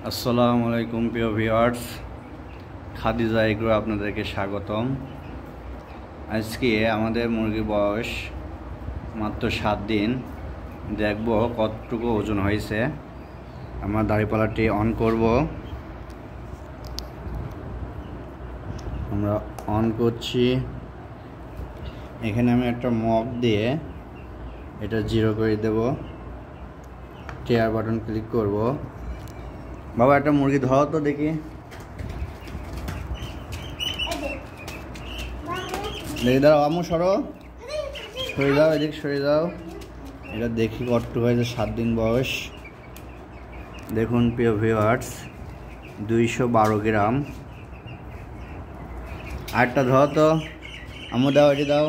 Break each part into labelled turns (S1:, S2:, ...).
S1: আসসালামু আলাইকুম প্রিয় ভিউয়ার্স, খাদিজা এগ্রো আপনাদেরকে স্বাগতম। আজকে আমাদের মুরগির বয়স মাত্র 7 দিন। দেখব কতটুকু ওজন হয়েছে। আমরা দাড়িপাল্লাটি অন করব। আমরা অন করছি। এখানে আমি একটা মগ দিয়ে এটা 0 করে দেব। টেয়ার বাটন ক্লিক করব। বাবা একটা মুরগি ধরো তো দেখি। দেখি দাও আমু সরো, সরে যাও, এদিক সরে যাও। এটা দেখি কতটুকু হয়েছে। 7 দিন বয়স। দেখুন প্রিয় ভিউয়ার্স, 212 গ্রাম। আরেকটা ধরো তো আমু, দাও এটি দাও।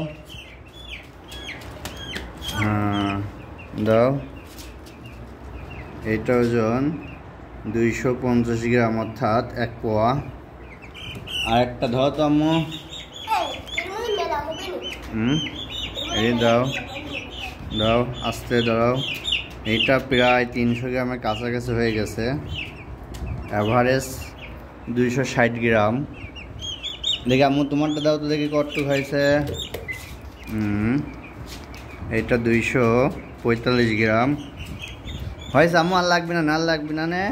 S1: হ্যাঁ দাও। এইটা ওজন 250 গ্রাম, অর্থাৎ 1 পোয়া। আর একটা ধরো তো আম্মু। এই দাও দাও, আস্তে দাও। এইটা প্রায় 300 গ্রামের কাছাকাছি হয়ে গেছে। অ্যাভারেজ 260 গ্রাম। দেখি আম্মু তোমারটা দাও তো দেখি কতটুকু হয়েছে। এইটা 245 গ্রাম হয়েছে আম্মু। আর লাগবে না, লাগবে না নে।